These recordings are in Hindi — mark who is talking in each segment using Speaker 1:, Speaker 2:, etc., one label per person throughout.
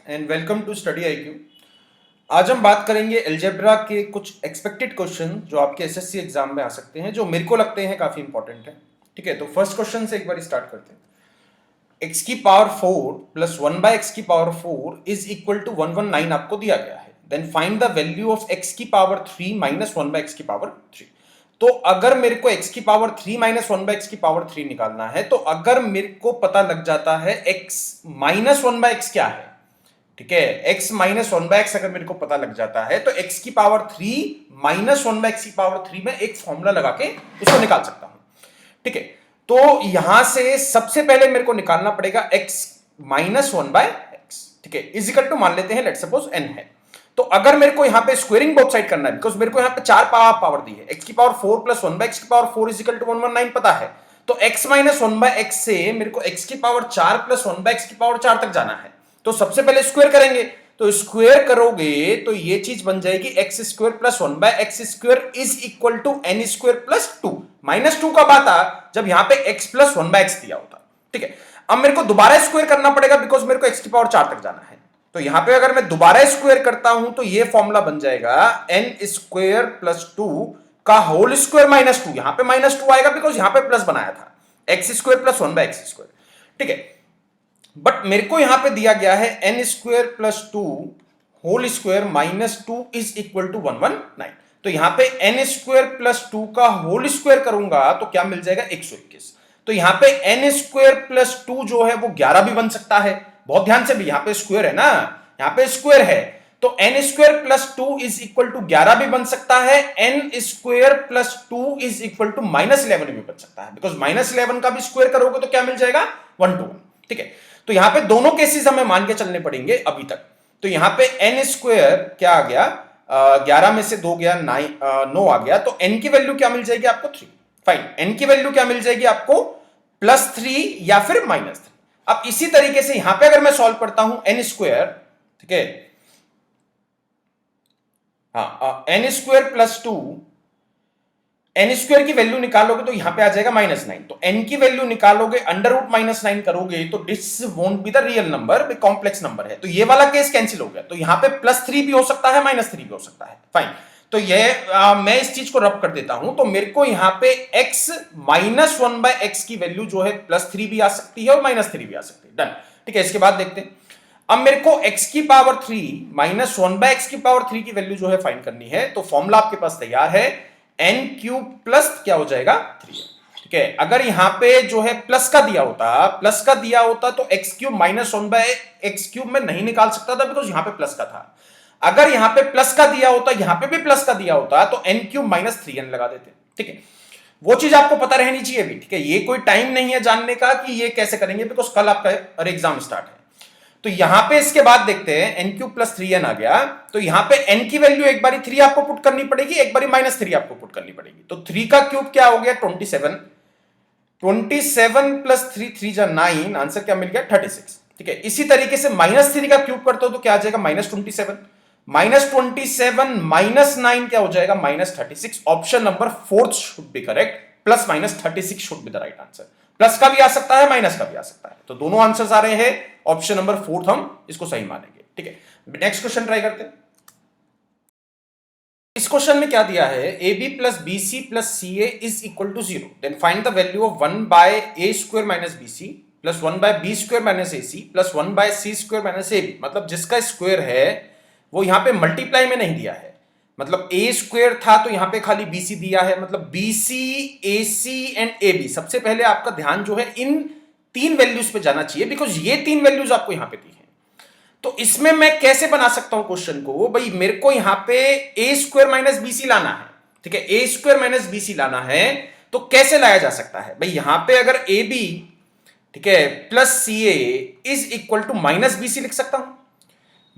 Speaker 1: And welcome to study IQ. आज हम बात करेंगे अलजेब्रा के कुछ एक्सपेक्टेड क्वेश्चन जो आपके एसएससी एग्जाम में आ सकते हैं, जो मेरे को लगते हैं काफी इंपॉर्टेंट है। ठीक है, तो फर्स्ट क्वेश्चन से एक बार स्टार्ट करते हैं। x की पावर 4 प्लस 1 बाय एक्स की पावर 4 इज इक्वल टू 119 आपको दिया गया है। Then find the value of x की पावर 3 माइनस 1 बाय एक्स की पावर 3। तो अगर मेरे को x की पावर 3 माइनस 1 बाय एक्स की पावर 3 निकालना है, तो अगर मेरे को पता लग जाता है x माइनस 1 बाय एक्स क्या है, ठीक है, x माइनस 1 बाय एक्स अगर मेरे को पता लग जाता है, तो x की पावर 3 माइनस 1 बाय एक्स की पावर 3 में एक फॉर्मूला लगा के उसको निकाल सकता हूं। ठीक है, तो यहां से सबसे पहले मेरे को निकालना पड़ेगा x माइनस 1 बाय एक्स। ठीक है, इज इक्वल टू मान लेते हैं, लेट्स सपोज n है। तो अगर मेरे को यहां पे स्क्वेयरिंग बोथ साइड करना है, बिकॉज मेरे को यहां पे चार पावर दी है, x की पावर 4 प्लस 1 बाय एक्स की पावर 4 इज इक्वल टू 119 पता है, तो x माइनस 1 बाय एक्स से मेरे को x की पावर 4 प्लस 1 बाय एक्स की पावर 4 तक जाना है। तो सबसे पहले स्क्वायर करेंगे, तो स्क्वायर करोगे तो ये चीज बन जाएगी x square plus 1 by x square is equal to n square plus 2। Minus 2 कब आता, जब यहां पे x प्लस 1 बाय एक्स दिया होता। ठीक है, अब मेरे को दोबारा स्क्वायर करना पड़ेगा, बिकॉज मेरे को x की पावर 4 तक जाना है। तो यहां पे अगर मैं दोबारा स्क्वायर करता हूं तो ये फॉर्मूला बन जाएगा एन स्क्वायर प्लस 2 का होल स्क्वायर माइनस 2। यहां पे माइनस 2 आएगा बिकॉज यहां पे प्लस बनाया था, x square plus 1 by x square. ठीक है, बट मेरे को यहां पे दिया गया है n square plus 2 whole square minus 2 is equal to 119। तो यहां पे एन स्क्वायर प्लस 2 का होल स्क्वायर करूंगा तो क्या मिल जाएगा, 121। तो यहां पे एन स्क्वायर प्लस 2 जो है वो 11 भी बन सकता है। बहुत ध्यान से भी, यहां पे स्क्वायर है ना, यहां पे स्क्वायर है, तो n square plus 2 is equal to 11 भी बन सकता है। N square plus 2 is equal to minus 11 भी बन सकता है, बिकॉज माइनस 11 का भी स्क्वायर करोगे तो क्या मिल जाएगा, 121। ठीक है, तो यहां पे दोनों केसेस हमें मान के चलने पड़ेंगे अभी तक। तो यहां पे एन स्क्वायर क्या आ गया, 11 में से 2 गया 9 आ गया, तो एन की वैल्यू क्या मिल जाएगी आपको, 3। फाइन, एन की वैल्यू क्या मिल जाएगी आपको, +3 या फिर -3। अब इसी तरीके से यहां पे अगर मैं सॉल्व करता हूं एन स्क्वायर, ठीक है, हाँ, n square plus 2, n square की वैल्यू निकालोगे तो यहां पे आ जाएगा -9। तो एन की वैल्यू निकालोगे, अंडर रूट -9 करोगे तो this won't be the real number, complex number है, तो ये वाला केस कैंसिल हो गया। तो यहां पे +3 भी हो सकता है, -3 भी हो सकता है। फाइन, तो ये मैं इस चीज को रब कर देता हूं, तो मेरे को यहां पे x माइनस 1 बाय एक्स की वैल्यू जो है +3 भी आ सकती है और -3 भी आ सकती है। डन। ठीक है, इसके बाद देखते हैं, अब मेरे को x की पावर 3 माइनस 1 बाय एक्स की पावर 3 की वैल्यू जो है फाइंड करनी है। तो फॉर्मूला आपके पास तैयार है, एन क्यूब प्लस क्या हो जाएगा, 3। ठीक है, अगर यहां पे जो है प्लस का दिया होता तो x cube minus 1 by x cube में नहीं निकाल सकता था, बिकॉज यहां पे प्लस का था। अगर यहां पे प्लस का दिया होता, यहां पे भी प्लस का दिया होता, तो एन क्यूब माइनस 3n लगा देते। ठीक है, वो चीज आपको पता रहनी चाहिए भी। ठीक है, ये कोई टाइम नहीं है जानने का कि ये कैसे करेंगे, बिकॉज कल आपका एग्जाम स्टार्ट है। तो यहां पे इसके बाद देखते हैं, एन क्यूब प्लस 3n आ गया, तो यहां पे n की वैल्यू एक बारी 3 आपको पुट करनी पड़ेगी, एक बारी -3 आपको पुट करनी पड़ेगी। तो 3 का क्यूब क्या हो गया, 27। 27 प्लस 3, 3 जा 9, आंसर क्या मिल गया, 36। ठीक है, इसी तरीके से -3 का क्यूब करते हो तो क्या आ जाएगा, -27। -27 -9 क्या हो जाएगा, -36। Option number 4 should be correct, +-36 should be the right answer. Plus का भी आ सकता है, माइनस का भी आ सकता है, तो दोनों आंसर्स आ रहे हैं, ऑप्शन नंबर 4 हम इसको सही मानेंगे। ठीक है, नेक्स्ट क्वेश्चन ट्राई करते हैं। इस क्वेश्चन में क्या दिया है, AB plus BC plus CA is equal to 0, then find the value of 1 by A square minus BC plus 1 by B square minus AC plus 1 by C square minus AB। मतलब जिसका स्क्वायर है वो यहां पे मल्टीप्लाई में नहीं दिया है, मतलब A स्क्वायर था तो यहां पे खाली BC दिया है, मतलब BC, AC एंड AB। सबसे पहले आपका ध्यान जो है इन 3 वैल्यूज पे जाना चाहिए, बिकॉज ये 3 वैल्यूज आपको यहां पे दी है। तो इसमें मैं कैसे बना सकता हूं क्वेश्चन को, भाई मेरे को यहां पे ए स्क्वायर माइनस BC लाना है। ठीक है, ए स्क्वायर माइनस BC लाना है, तो कैसे लाया जा सकता है, भाई यहां पे अगर AB, ठीक है, plus CA is equal to -BC लिख सकता हूं।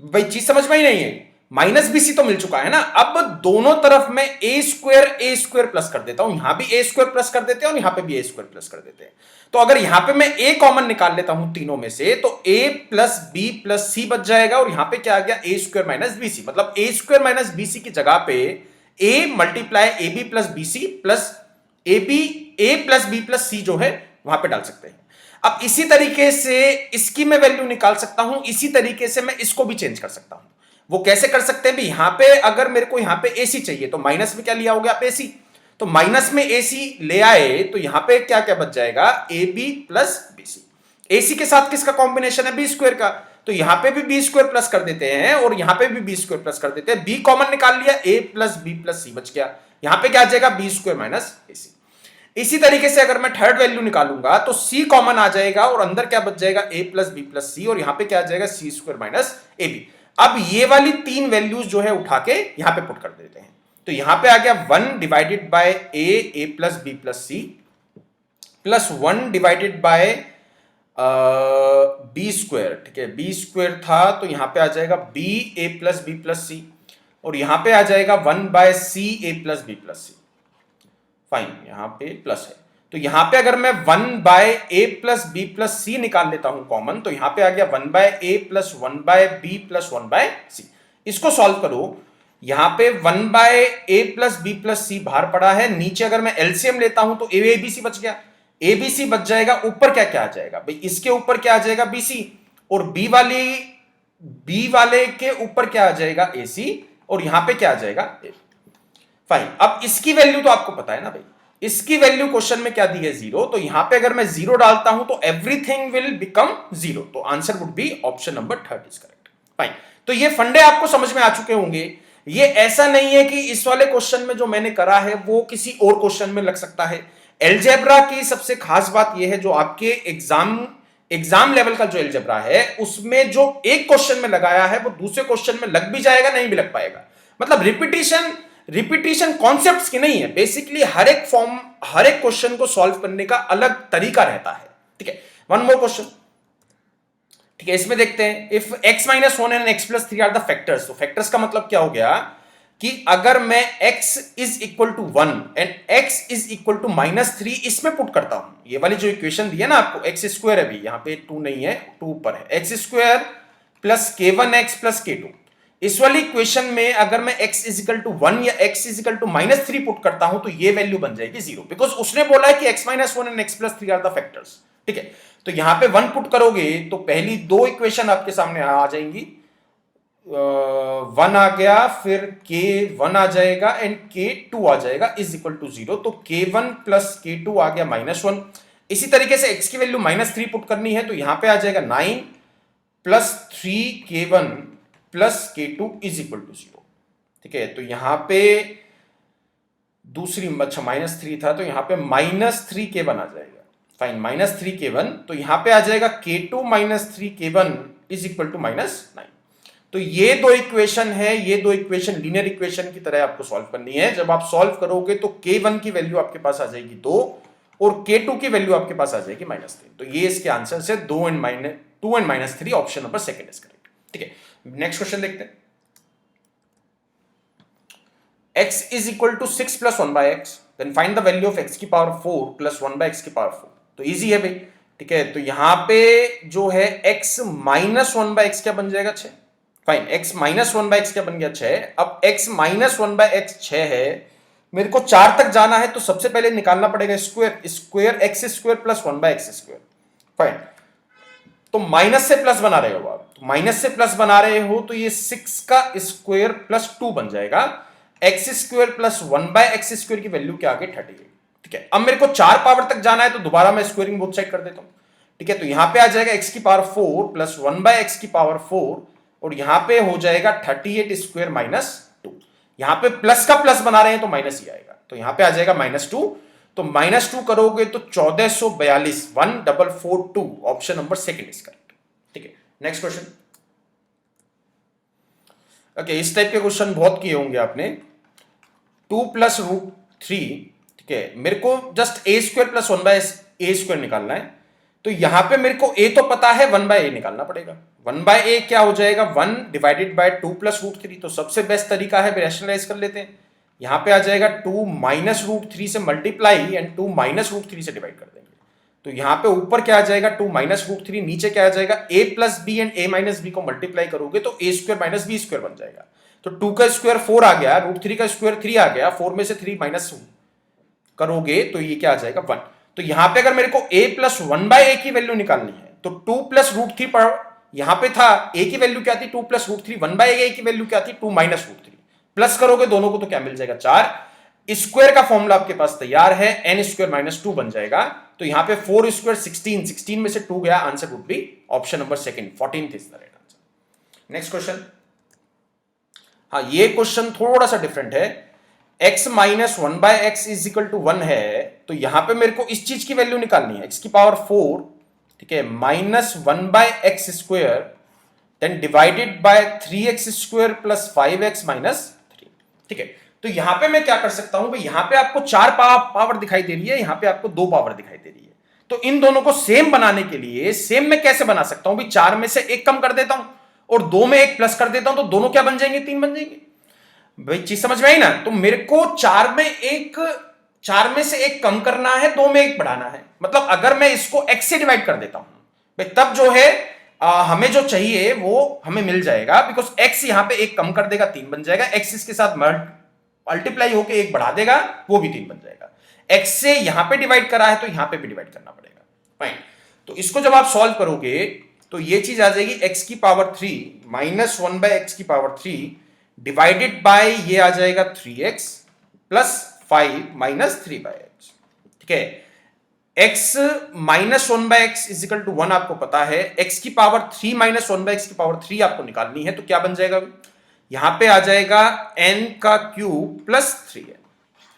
Speaker 1: भाई चीज समझ में ही नहीं है, -BC तो मिल चुका है ना, अब दोनों तरफ में ए स्क्वायर प्लस कर देता हूं, यहां भी ए स्क्वायर प्लस कर देते हैं और यहां पे भी ए स्क्वायर प्लस कर देते हैं। तो अगर यहां पे मैं ए कॉमन निकाल लेता हूं तीनों में से, तो a प्लस बी प्लस सी बच जाएगा, और यहां पे क्या आ गया, ए स्क्वायर माइनस BC। मतलब ए स्क्वायर माइनस BC की जगह पे a multiply AB plus BC plus AB, a plus B plus C जो है वहां पे डाल सकते हैं। अब इसी तरीके से इसकी मैं वैल्यू निकाल सकता हूं, इसी तरीके से मैं इसको भी चेंज कर सकता हूं। वो कैसे कर सकते हैं भी, यहां पे अगर मेरे को यहां पे एसी चाहिए तो माइनस में क्या लिया होगा आप एसी, तो माइनस में एसी ले आए तो यहां पे क्या क्या बच जाएगा, A B plus B C. AC के साथ किसका कॉम्बिनेशन है, बी स्क्वायर का, तो यहां पे भी बी स्क्वायर प्लस कर देते हैं और यहां पे भी बी स्क्वायर प्लस कर देते हैं। बी कॉमन निकाल लिया, ए प्लस बी प्लस सी बच गया, यहां पे क्या आ जाएगा बी स्क्वायर माइनस ए सी। इसी तरीके से अगर मैं थर्ड वैल्यू निकालूंगा तो सी कॉमन आ जाएगा और अंदर क्या बच जाएगा, ए प्लस बी प्लस सी, और यहां पे क्या आ जाएगा सी स्क्वायर माइनस ए बी। अब ये वाली तीन वैल्यूज जो है उठा के यहां पे पुट कर देते हैं, तो यहां पे आ गया 1 divided by A plus B plus C plus 1 divided by B square, ठीक है, बी स्क्वायर था तो यहां पे आ जाएगा बी ए प्लस बी प्लस सी, और यहां पे आ जाएगा 1 by C A plus B plus C. Fine, यहां पे प्लस है तो यहां पे अगर मैं 1 by A plus B plus सी निकाल लेता हूं कॉमन, तो यहां पे आ गया 1 by A plus 1 by B plus 1 by C. इसको सॉल्व करो, यहां पे 1 by A plus B plus C बाहर पड़ा है, नीचे अगर मैं एलसीएम लेता हूं तो ए बी सी बच गया, ए बी सी बच जाएगा, ऊपर क्या क्या आ जाएगा भाई, इसके ऊपर क्या आ जाएगा बी सी, और बी वाले के ऊपर क्या आ जाएगा ए सी, और यहां पे क्या आ जाएगा ए। फाइन, अब इसकी वैल्यू तो आपको पता है ना भाई, इसकी वैल्यू क्वेश्चन में क्या दी है, जीरो, तो यहां पे अगर मैं जीरो डालता हूं तो एवरीथिंग विल बिकम जीरो, तो answer would be option number third is correct. Fine, तो ये फंडे आपको समझ में आ चुके होंगे। ये ऐसा नहीं है कि इस वाले क्वेश्चन में जो मैंने करा है वो किसी और क्वेश्चन में लग सकता है। एलजेब्रा की सबसे खास बात यह है, जो आपके एग्जाम लेवल का जो एलजेब्रा है उसमें जो एक क्वेश्चन में लगाया है वो दूसरे क्वेश्चन में लग भी जाएगा, नहीं भी लग पाएगा। मतलब रिपीटिशन कॉन्सेप्ट्स की नहीं है, बेसिकली हर एक क्वेश्चन को सॉल्व करने का अलग तरीका रहता है। ठीक है, वन मोर क्वेश्चन, ठीक है, इसमें देखते हैं, if x minus 1 and x plus 3 are the factors, तो फैक्टर्स का मतलब क्या हो गया कि अगर मैं x is equal to 1 and x is equal to minus 3 इसमें पुट करता हूं, ये वाली जो इक्वेशन दी है ना आपको, x स्क्वायर है, अभी यहां पे 2 नहीं है, 2 ऊपर है, x square plus k1x plus k2, इस वाली इक्वेशन में अगर मैं x इजिकल टू 1 या x is equal to minus 3 put करता हूं तो ये वैल्यू बन जाएगी 0, बिकॉज उसने बोला है कि x minus 1 and x plus 3 are the factors. ठीक है, तो यहां पे 1 पुट करोगे तो पहली दो इक्वेशन आपके सामने आ जाएंगी, 1 आ गया, फिर k1 आ जाएगा एंड k2 आ जाएगा इज इक्वल टू 0, तो k1 प्लस k2 आ गया -1। इसी तरीके से x की वैल्यू -3 पुट करनी है तो यहां पे आ जाएगा 9 plus 3k1 plus k2 is equal to 0। ठीक है, तो यहां पे दूसरी, अच्छा -3 था तो यहां पे -3k1 आ जाएगा। फाइन, -3k1, तो यहां पे आ जाएगा k2 -3k1 is equal to -9। तो ये दो इक्वेशन है, ये दो इक्वेशन लीनियर इक्वेशन की तरह आपको सॉल्व करनी है। जब आप सॉल्व करोगे तो k1 की वैल्यू आपके पास आ जाएगी 2 और k2 की वैल्यू आपके पास आ जाएगी -3। तो ये इसके आंसर से 2 and -3, option number second is correct. ठीक है, नेक्स्ट क्वेश्चन देखते हैं, x is equal to 6 plus 1 by x, then find the value of x की पावर 4 प्लस 1 बाय x की पावर 4। तो इजी है भाई। ठीक है, तो यहां पे जो है x माइनस 1 बाय x क्या बन जाएगा 6। Fine, x minus 1 by x क्या बन गया 6। अब x माइनस 1 बाय x 6 है, मेरे को 4 तक जाना है तो सबसे पहले निकालना पड़ेगा square x square plus 1 by x square. Fine, तो माइनस से प्लस बना रहे हो आप, तो माइनस से प्लस बना रहे हो तो ये 6 का स्क्वायर प्लस 2 बन जाएगा, x square plus 1 by x square की वैल्यू क्या आ गई 38। ठीक है, अब मेरे को 4 पावर तक जाना है तो दोबारा मैं स्क्वायरिंग बोथ साइड कर देता हूं। ठीक है, तो यहां पे आ जाएगा x की पावर 4 प्लस 1 बाय एक्स की पावर 4 और यहां पे हो जाएगा 38 स्क्वायर माइनस 2। यहां पे प्लस का प्लस बना रहे हैं तो माइनस ही आएगा, तो यहां पे आ जाएगा -2, तो -2 करोगे तो 1442, 1442, option number second is correct. ठीक है, नेक्स्ट क्वेश्चन। ओके, इस टाइप के क्वेश्चन बहुत किए होंगे आपने। 2 प्लस √3, ठीक है, मेरे को just a square plus 1 by a square निकालना है, तो यहां पे मेरे को a तो पता है, 1 बाय a निकालना पड़ेगा। 1 बाय a क्या हो जाएगा 1 डिवाइडेड बाय 2 प्लस √3, तो सबसे बेस्ट तरीका है रैशनलाइज कर लेते हैं। यहां पे आ जाएगा 2 माइनस √3 से मल्टीप्लाई एंड 2 माइनस √3 से डिवाइड कर देंगे, तो यहां पे ऊपर क्या आ जाएगा 2 माइनस √3, नीचे क्या आ जाएगा a plus b and a minus b को मल्टीप्लाई करोगे तो a square minus b square बन जाएगा। तो 2 का स्क्वायर 4 आ गया, √3 का स्क्वायर 3 आ गया, 4 में से 3 माइनस करोगे तो ये क्या आ जाएगा 1। तो यहां पे अगर मेरे को a प्लस 1/a की वैल्यू निकालनी है तो 2 प्लस रूट थ्री पर यहां पे था a की वैल्यू क्या थी 2 प्लस रूट थ्री, 1/a की वैल्यू क्या थी 2 माइनस रूट थ्री। प्लस करोगे दोनों को तो क्या मिल जाएगा 4। स्क्वायर का फॉर्मूला आपके पास तैयार है, n स्क्वायर माइनस 2 बन जाएगा। तो यहां पे 4 स्क्वायर 16, 16 में से 2 गया, answer would be option number second 14th is the right answer. Next question. हाँ, ये क्वेश्चन थोड़ा सा डिफरेंट है। x minus 1/x is equal to 1 है, तो यहां पे मेरे को इस चीज की वैल्यू निकालनी है, x की पावर 4, ठीक है, minus 1/x square then divided by 3x square plus 5x minus 3। ठीक है, तो यहां पे मैं क्या कर सकता हूं भाई, यहां पे आपको 4 पावर दिखाई दे रही है, यहां पे आपको 2 पावर दिखाई दे रही है। तो इन दोनों को सेम बनाने के लिए सेम मैं कैसे बना सकता हूं भाई, 4 में से 1 कम कर देता हूं और 2 में 1 प्लस कर देता हूं, तो दोनों क्या बन जाएंगे, 3 बन जाएंगे। भाई चीज समझ में आई ना। तो मेरे को 4 में से 1 कम करना है, 2 में 1 बढ़ाना है। मतलब अगर मैं इसको x से डिवाइड कर देता हूं भाई, तब जो है हमें जो चाहिए वो हमें मिल जाएगा, बिकॉज x यहां पे 1 कम कर देगा, 3 बन जाएगा। x इसके साथ मल्टीप्लाई होकर 1 बढ़ा देगा, वो भी 3 बन जाएगा। x से यहां पे डिवाइड करा है तो यहां पे भी डिवाइड करना पड़ेगा। फाइन, तो इसको जब आप सॉल्व करोगे तो ये चीज आ जाएगी x की पावर 3 माइनस 1/x की पावर 3 डिवाइडेड बाय ये आ जाएगा 3x प्लस 5 माइनस 3/x। ठीक है, x minus 1/x is equal to 1 आपको पता है, x की पावर 3 माइनस 1/x की पावर 3 आपको निकालनी है, तो क्या बन जाएगा, यहां पे आ जाएगा n का क्यूब प्लस 3 है।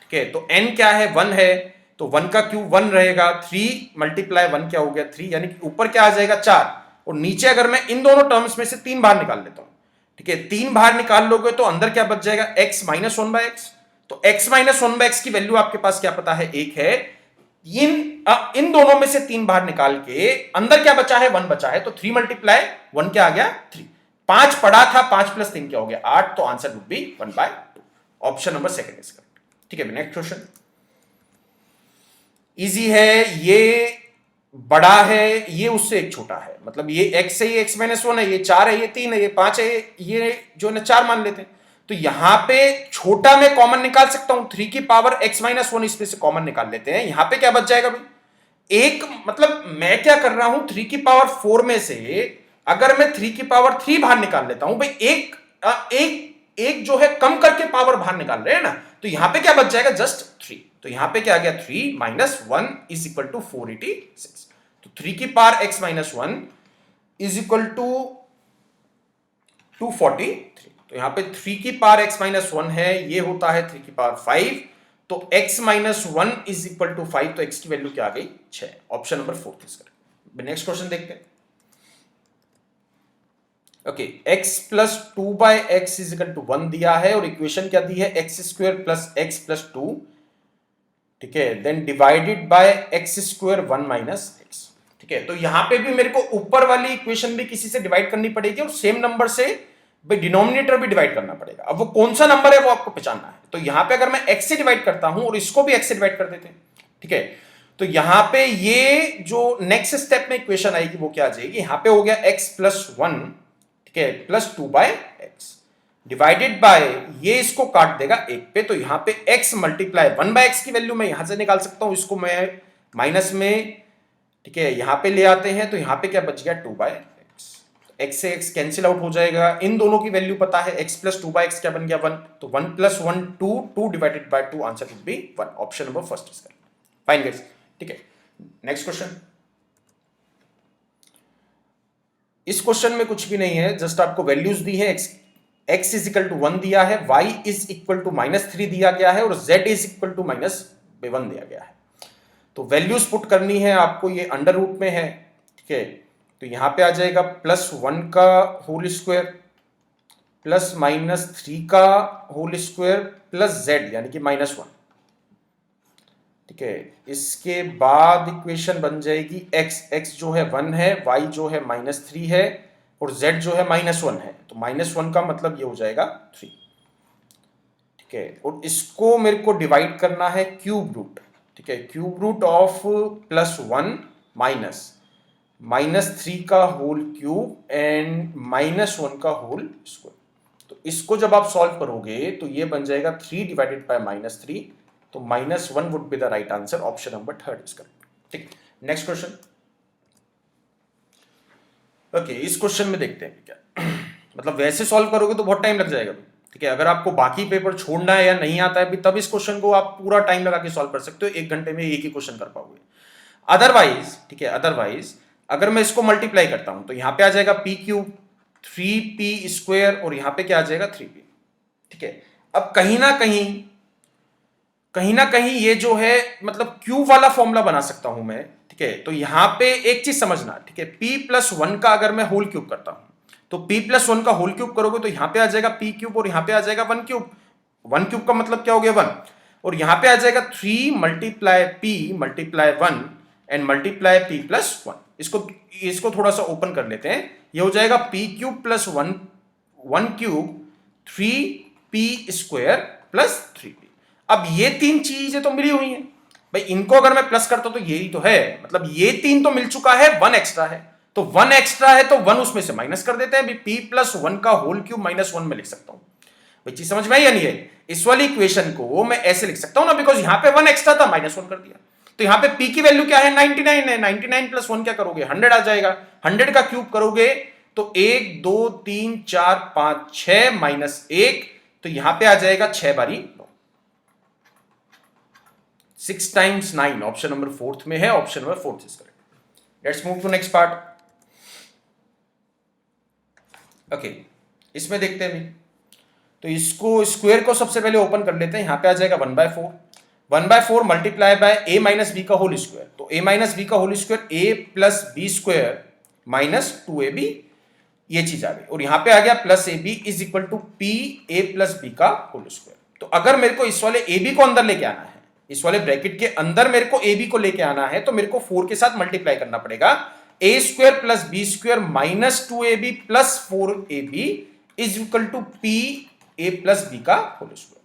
Speaker 1: ठीक है, तो n क्या है 1 है, तो 1 का क्यूब 1 रहेगा, 3 मल्टीप्लाई 1 क्या हो गया 3, यानी कि ऊपर क्या आ जाएगा 4, और नीचे अगर मैं इन दोनों टर्म्स में से 3 बाहर निकाल लेता हूं, ठीक है, 3 बाहर निकाल लोगे तो अंदर क्या बच जाएगा x माइनस 1/x। तो x माइनस 1/x की वैल्यू आपके पास क्या पता है 1 है। इन दोनों में से 3 बाहर निकाल के अंदर क्या बचा है 1 बचा है, तो 3 मल्टीप्लाई 1 क्या आ गया 3, 5 पड़ा था, 5 प्लस 3 क्या हो गया 8, तो answer would B 1/2। Option number second is correct. ठीक है, नेक्स्ट क्वेश्चन इजी है, ये बड़ा है, ये उससे एक छोटा है, मतलब ये x है, ये x माइनस 1 है, ये 4 है, ये 3 है, ये 5 है, ये जो है ना 4 मान लेते हैं। तो यहां पे छोटा मैं कॉमन निकाल सकता हूं, 3 की पावर x माइनस 1 इसमें से कॉमन निकाल लेते हैं। यहां पे क्या बच जाएगा भाई एक, मतलब मैं क्या कर रहा हूं 3 की पावर 4 में से अगर मैं 3 की पावर 3 बाहर निकाल लेता हूं भाई, एक जो है कम करके पावर बाहर निकाल रहे हैं ना, तो यहां पे क्या बच जाएगा जस्ट 3। तो यहां पे क्या आ गया 3 माइनस 1 इज इक्वल टू 486। तो 3 की power x minus 1 is equal to 243। तो यहां पे 3 की पावर x माइनस 1 है, ये होता है 3 की पावर 5, तो x minus 1 is equal to 5, तो x की वैल्यू क्या आ गई 6। Option number 4 is correct. Next question देखते हैं। Okay, x plus 2/x is equal to 1 दिया है, और इक्वेशन क्या दी है x square plus x plus 2, ठीक है, then divided by x square 1 minus x। ठीक है, तो यहां पे भी मेरे को ऊपर वाली इक्वेशन भी किसी से डिवाइड करनी पड़ेगी, और सेम नंबर से भाई डिनोमिनेटर भी डिवाइड करना पड़ेगा। अब वो कौन सा नंबर है वो आपको पहचानना है। तो यहां पे अगर मैं x से डिवाइड करता हूं और इसको भी x से डिवाइड कर देते हैं, ठीक है, तो यहां पे ये जो नेक्स्ट स्टेप में इक्वेशन आएगी वो क्या आ जाएगी, यहां पे हो गया x प्लस 1, ठीक है, प्लस 2/x डिवाइडेड बाय ये इसको काट देगा 1 पे, तो यहां पे x मल्टीप्लाई 1/x की वैल्यू मैं यहां से निकाल सकता हूं, इसको मैं माइनस में, ठीक है, यहां पे ले आते हैं, तो यहां पे क्या बच गया 2/x, x से x कैंसिल आउट हो जाएगा, इन दोनों की वैल्यू पता है, x प्लस 2/x क्या बन गया 1, तो 1 plus 1 2, 2 divided by 2, answer would B 1। Option number first is correct. Fine guys, ठीक है, नेक्स्ट क्वेश्चन। इस क्वेश्चन में कुछ भी नहीं है, जस्ट आपको वैल्यूज दी है, x इज इक्वल टू 1 दिया है, y is equal to minus 3 दिया गया है, और z is equal to minus 1 दिया गया है। तो वैल्यूज पुट करनी है आपको, ये अंडर रूट में है, ठीक है, तो यहां पे आ जाएगा प्लस 1 का होल स्क्वायर प्लस माइनस 3 का होल स्क्वायर प्लस z यानी कि माइनस 1। ठीक है, इसके बाद इक्वेशन बन जाएगी x जो है 1 है, y जो है माइनस 3 है, और z जो है माइनस 1 है, तो माइनस 1 का मतलब ये हो जाएगा 3। ठीक है, और इसको मेरे को डिवाइड करना है क्यूब रूट, ठीक है, cube root of plus 1 minus 3 का होल क्यूब एंड माइनस 1 का होल स्क्वायर। तो इसको जब आप सॉल्व करोगे तो ये बन जाएगा 3 डिवाइडेड बाय माइनस 3, तो -1 would be the right answer. Option number 3 is correct. ठीक, नेक्स्ट क्वेश्चन। ओके, इस क्वेश्चन में देखते हैं क्या मतलब वैसे सॉल्व करोगे तो बहुत टाइम लग जाएगा, ठीक है। अगर आपको बाकी पेपर छोड़ना है या नहीं आता है भी, तब इस क्वेश्चन को आप पूरा टाइम लगा के सॉल्व कर सकते हो, 1 घंटे में एक ही क्वेश्चन कर पाओगे। अदरवाइज, ठीक है, अदरवाइज अगर मैं इसको मल्टीप्लाई करता हूं तो यहां पे आ जाएगा पी क्यूब 3p² और यहां पे क्या आ जाएगा 3p, ठीक है। अब कहीं ना कहीं ये जो है मतलब क्यूब वाला फॉर्मूला बना सकता हूं मैं, ठीक है। तो यहां पे एक चीज समझना, ठीक है, p+1 का अगर मैं होल क्यूब करता हूं तो p+1 का होल क्यूब करोगे तो यहां पे आ जाएगा p क्यूब और यहां पे आ जाएगा 1 क्यूब। 1 क्यूब का मतलब क्या हो गया 1, और यहां पे आ जाएगा 3 multiply p multiply 1 and multiply p+1। इसको थोड़ा सा ओपन कर लेते हैं, ये हो जाएगा p³ + 1 क्यूब 3p² + 3p। अब ये तीन चीजें तो मिली हुई हैं भाई, इनको अगर मैं प्लस करता हूं तो यही तो है, मतलब ये 3 तो मिल चुका है, 1 एक्स्ट्रा है, तो 1 एक्स्ट्रा है तो 1 उसमें से माइनस कर देते हैं। p+1 का होल क्यूब -1 में लिख सकता हूं। भाई चीज समझ में आई या नहीं है? इस वाली इक्वेशन को मैं ऐसे लिख सकता हूं ना, बिकॉज यहां पे 1 एक्स्ट्रा था, -1 कर दिया। तो यहां पे p की वैल्यू क्या है 99 है, 99 + 1 क्या करोगे 100 आ जाएगा। 100 का क्यूब करोगे तो 1 2 3 4 5 6 -1, तो यहां पे आ जाएगा 6 बारी 9, 6 × 9, ऑप्शन नंबर 4 में है, option number 4 is correct. Let's move to next part. Okay, इसमें देखते हैं भी, तो इसको स्क्वायर को सबसे पहले ओपन कर लेते हैं। यहां पे आ जाएगा 1/4, 1/4 मल्टीप्लाई बाय a - b का होल स्क्वायर, तो a - b का whole square a + b² - 2ab, ये चीज आ गई, और यहां पे आ गया +ab = pa + b का होल स्क्वायर। तो अगर मेरे को इस वाले ab को अंदर लेके आना है, इस वाले ब्रैकेट के अंदर मेरे को ab को लेके आना है, तो मेरे को 4 के साथ मल्टीप्लाई करना पड़ेगा। a² + b² - 2ab + 4ab = pa + b का होल स्क्वायर।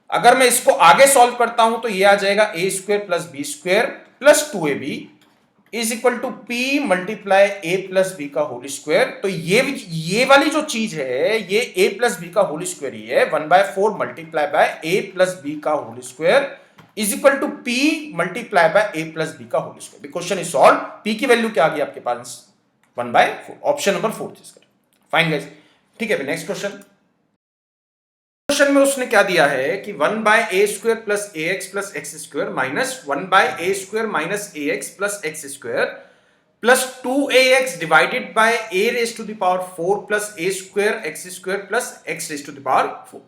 Speaker 1: अगर मैं इसको आगे सॉल्व करता हूं तो ये आ जाएगा a² + b² + 2ab = p × a + b का होल स्क्वायर। तो ये वाली जो चीज है, ये a + b का होल स्क्वायर ही है। 1/4 मल्टीप्लाई बाय a + b का whole square = p multiply by a + b का whole square. Question is solve. p की वैल्यू क्या आ गई आपके पास 1/4, option number 4 is correct. Fine guys, ठीक है। Next question. क्वेश्चन में उसने क्या दिया है कि 1/a² + ax + x² - 1/a² - ax + x² + 2ax divided bye a⁴ + a² x² + x⁴।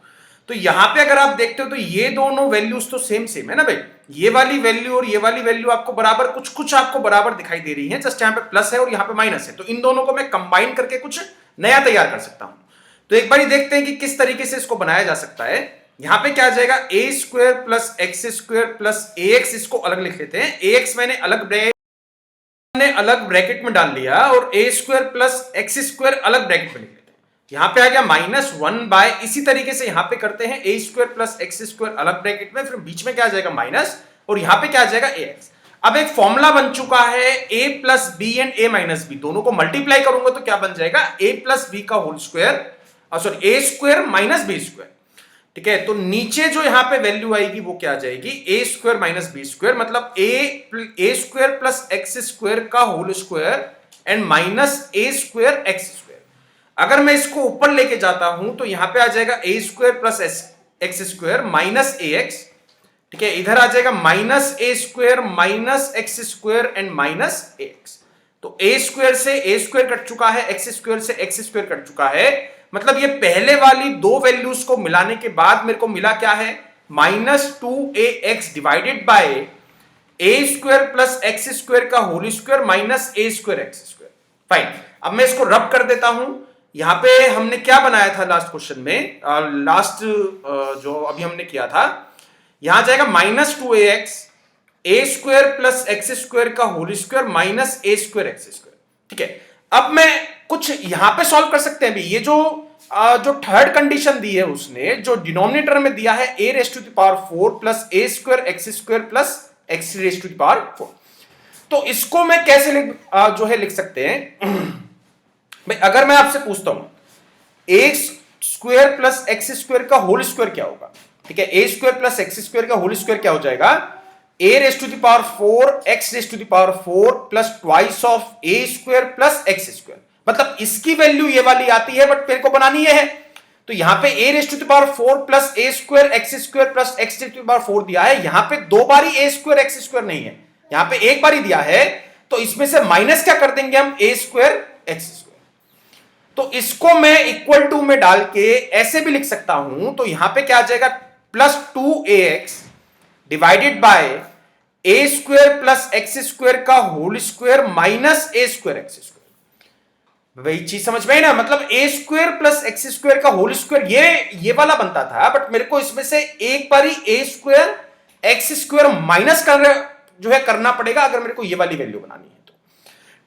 Speaker 1: तो यहां पे अगर आप देखते हो तो ये दोनों वैल्यूज तो सेम है ना भाई, ये वाली वैल्यू और ये वाली वैल्यू आपको बराबर कुछ आपको बराबर दिखाई दे रही है, जस्ट यहां पे प्लस है और यहां पे माइनस है, तो इन दोनों को मैं कंबाइन करके कुछ नया तैयार कर सकता हूं। तो एक बार देखते हैं कि किस तरीके से इसको बनाया जा सकता है। यहां पे क्या आ जाएगा a² + x² + ax, इसको अलग लिख लेते हैं। ax मैंने अलग ब्रैकेट में डाल लिया और a² + x² अलग ब्रैकेट में लिख लेते हैं। यहां पे आ गया -1/, इसी तरीके से यहां पे करते हैं a² + x² अलग ब्रैकेट में, फिर बीच में क्या आ जाएगा माइनस, और यहां पे क्या आ जाएगा ax। अब एक फॉर्मूला बन चुका है a + b and a - b, दोनों को मल्टीप्लाई करूंगा तो क्या बन जाएगा a + b का whole square, sorry a² - b², ठीक है। तो नीचे जो यहां पे वैल्यू आएगी वो क्या आ जाएगी a² - b², मतलब a² + x² का whole square and -a² x²। अगर मैं इसको ऊपर लेके जाता हूं तो यहां पे आ जाएगा a² + x² - ax, ठीक है। इधर आ जाएगा -a² - x² एंड -ax। तो a² से a² कट चुका है, x² से x² कट चुका है, मतलब ये पहले वाली दो वैल्यूज को मिलाने के बाद मेरे को मिला क्या है -2ax divided bye a² + x² का whole square -a² x²। Fine, अब मैं इसको रब कर देता हूं। यहां पे हमने क्या बनाया था लास्ट क्वेश्चन में, लास्ट जो अभी हमने किया था, यहां जाएगा -2ax a² + x² का होल स्क्वायर -a² x², ठीक है। अब मैं कुछ यहां पे सॉल्व कर सकते हैं भी, ये जो थर्ड कंडीशन दी है उसने, जो डिनोमिनेटर में दिया है a⁴ + a² x² + x⁴, तो इसको मैं कैसे लिख सकते हैं भाई। अगर मैं आपसे पूछता हूं a² + x² का होल स्क्वायर क्या होगा, ठीक है, a² + x² का होल स्क्वायर क्या हो जाएगा a raise to the power 4 x raise to the power 4 plus twice of a square plus x square, मतलब इसकी वैल्यू ये वाली आती है बट मेरे को बनानी ये है। तो यहां पे a raise to the power 4 plus a square x square plus x raise to the power 4 दिया है, यहां पे दो बारी a स्क्वायर x स्क्वायर नहीं है, यहां पे एक बारी दिया है, तो इसमें से माइनस क्या कर देंगे हम, a स्क्वायर x स्क्वायर। तो इसको मैं इक्वल टू में डाल के ऐसे भी लिख सकता हूं, तो यहां पे क्या आ जाएगा, plus 2ax divided by a square plus x square का whole square minus a square x square. वही चीज समझ में आई ना, मतलब a square plus x square का होल स्क्वायर ये वाला बनता था, बट मेरे को इसमें से एक बारी a square x square minus करना पड़ेगा अगर मेरे को ये वाली वैल्यू बनानी है तो।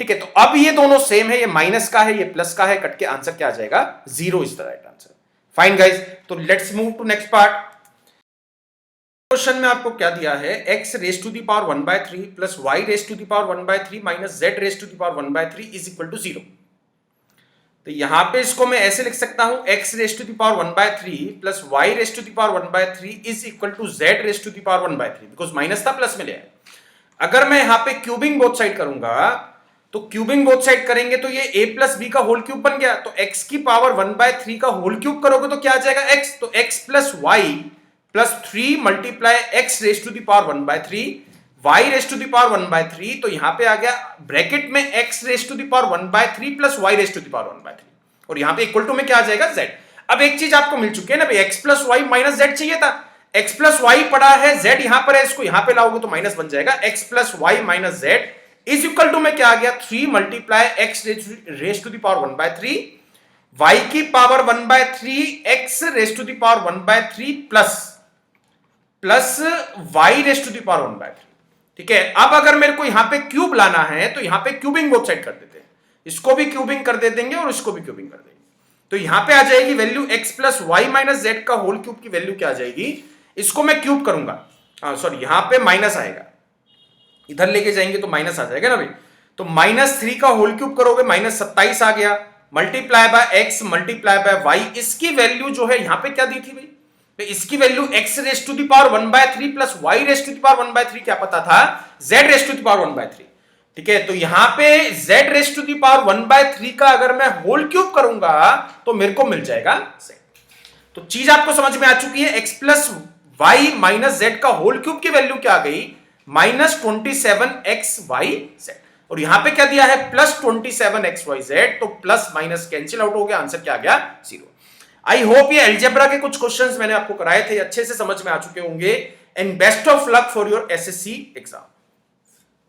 Speaker 1: ठीक है, तो अब ये दोनों सेम है, ये माइनस का है ये प्लस का है, कट के आंसर क्या आ जाएगा, 0 is the right answer. Fine guys, तो let's move to next part. Question में आपको क्या दिया है, x raise to the power 1/3 plus y raise to the power 1/3 minus z raise to the power 1/3 is equal to 0। तो यहां पे इसको मैं ऐसे लिख सकता हूं, x raise to the power 1/3 plus y raise to the power 1/3 is equal to z raise to the power 1/3, because minus था प्लस में ले आए। अगर मैं यहां पे क्यूबिंग बोथ साइड करूंगा, तो क्यूबिंग बोथ साइड करेंगे तो ये a प्लस बी का होल क्यूब बन गया, तो x की पावर 1/3 का होल क्यूब करोगे तो क्या आ जाएगा x, तो x plus y plus 3 multiply x raise to the power 1/3 y raise to the power 1/3, तो यहां पे आ गया ब्रैकेट में x raise to the power 1/3 plus y raise to the power 1/3, और यहां पे इक्वल टू में क्या आ जाएगा z। अब एक चीज आपको मिल चुकी है ना भाई, x plus y minus z चाहिए था, x प्लस वाई पड़ा है, z यहां पर है, इसको यहां पे लाओगे तो माइनस बन जाएगा, x plus y minus z is equal to में क्या आ गया, 3 multiply x raise to the power 1/3 y की power 1/3 x raise to the power 1/3 plus y raise to the power 1/3। ठीक है, अब अगर मेरे को यहां पे क्यूब लाना है तो यहां पे क्यूबिंग बोथ साइड कर देते हैं, इसको भी क्यूबिंग कर दे देंगे और इसको भी क्यूबिंग कर देंगे, तो यहां पे आ जाएगी value x plus y minus z का होल क्यूब की वैल्यू क्या आ जाएगी, इसको मैं क्यूब करूंगा, सॉरी यहां पे माइनस आएगा, इधर लेके जाएंगे तो माइनस आ जाएगा ना भाई, तो -3 का होल क्यूब करोगे -27 आ गया, multiply by x multiply by y, इसकी वैल्यू जो है यहां पे क्या दी थी भाई, तो इसकी value x raise to the power 1/3 plus y raise to the power 1/3 क्या पता था, z raise to the power 1/3। ठीक है, तो यहां पे z raise to the power 1/3 का अगर मैं होल क्यूब करूंगा तो मेरे को मिल जाएगा z। तो चीज आपको समझ में आ चुकी है, x plus y minus z का होल क्यूब की वैल्यू क्या आ गई, -27xyz, और यहां पे क्या दिया है, +27xyz, तो प्लस माइनस कैंसिल आउट हो गया, आंसर क्या आ गया, 0। आई होप ये अलजेब्रा के कुछ क्वेश्चंस मैंने आपको कराए थे, अच्छे से समझ में आ चुके होंगे, and best of luck for your SSC exam.